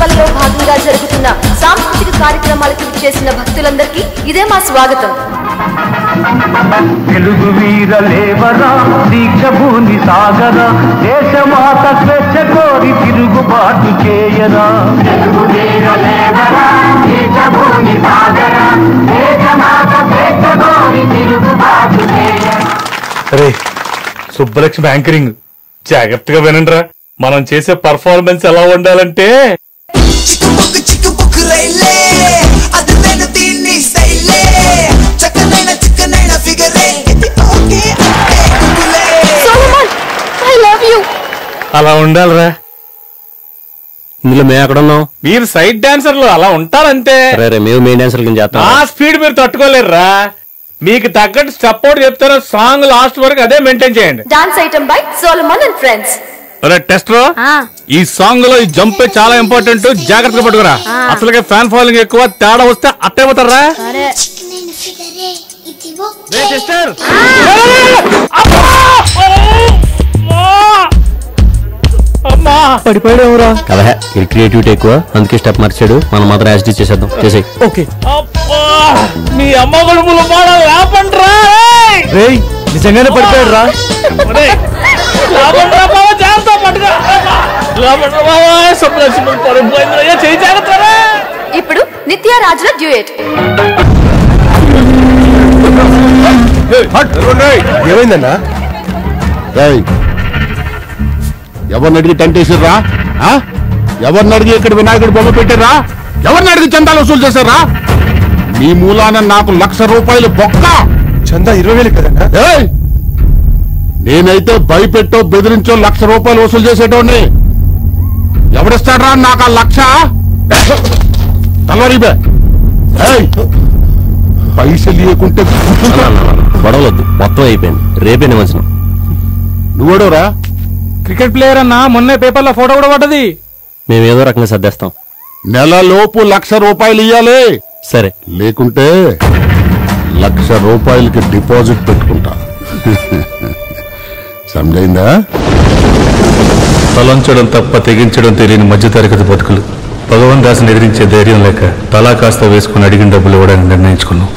ఉత్సవాలలో భాగంగా జరుగుతున్న సాంస్కృతిక కార్యక్రమాలకు చేసిన భక్తులందరికీ ఇదే మా స్వాగతం. తెలుగు వీరలేవరా దీక్షభూమి సాగరా దేశమాత స్వేచ్ఛ కోరి తిరుగుబాటు చేయరా. తెలుగు వీరలేవరా దీక్షభూమి సాగరా దేశమాత స్వేచ్ఛ కోరి తిరుగుబాటు చేయరా. రే సుబ్బలక్ష్మి యాంకరింగ్ జాగ్రత్తగా వినండిరా. మనం చేసే పర్ఫార్మెన్స్ ఎలా ఉండాలంటే అలా ఉండాలిరా. ఇందులో మేము ఎక్కడ ఉన్నాం? మీరు సైడ్ డాన్సర్లు అలా ఉంటారంతే. మేము మెయిన్ డాన్సర్ చేస్తాం. ఆ స్పీడ్ మీరు తట్టుకోలేరురా. మీకు తగ్గట్టు స్టెప్ అవుట్ చెప్తారా, సాంగ్ లాస్ట్ వరకు అదే మెయింటైన్ చేయండి. Dance item by Solomon and friends. Tester ఈ సాంగ్ లో ఈ జంప్ చాలా ఇంపార్టెంట్, జాగ్రత్తగా పట్టుకురా. అసలుగా ఫ్యాన్ ఫాలోయింగ్ ఎక్కువ, తేడా వస్తే అట్టయిపోతారా. పడిపోయాడురా కదా, క్రియేటివిటీ ఎక్కువ, అందుకే స్టెప్ మార్చాడు. మనం మాత్రం యాసిడ్ చేసేద్దాం. చేసే ఓకే. మీ అమ్మ గడుపులు లేపండ్రా. నిజంగానే పడిపోయాడు రా. ఇప్పుడు నిత్య రాజుల డ్యూయట్. ఏమైందన్నా? ఎవరిని అడిగి టెంట్ వేసిర్రా? ఎవరిని అడిగి ఇక్కడ వినాయకుడి బొమ్మ పెట్టారా? ఎవరిని అడిగి చందాలు వసూలు చేశారా? మీ మూలాన నాకు ₹1,00,000 బొక్క. చందా 20,000 కదన్నా? నేనైతే భయపెట్టో బెదిరించో ₹1,00,000 వసూలు చేసేటోని. ఎవడిస్తాడ్రా నాకు ఆ 1,00,000? తలవరిబే పైసలు ఇవ్వకుంటే గొడవలొద్దు, మొత్తం అయిపోయింది. రేపే నిమజ్జనం. నువ్వెవడోరా? క్రికెట్ ప్లేయర్ అన్నా, మొన్నే పేపర్లో ఫోటో కూడా పడ్డది. మేము ఏదో రకంగా సర్దేస్తాం. నెలలోపు ₹1,00,000 ఇయ్యాలి. సరే, లేకుంటే ₹1,00,000 డిపాజిట్ పెట్టుకుంటా. సమజైందా? తలంచడం తప్ప తెగించడం తెలియని మధ్యతరగతి బతుకులు. భగవాన్ దాసుని ఎదిరించే ధైర్యం లేక తలా కాస్త వేసుకుని అడిగిన డబ్బులు ఇవ్వడానికి నిర్ణయించుకున్నాం.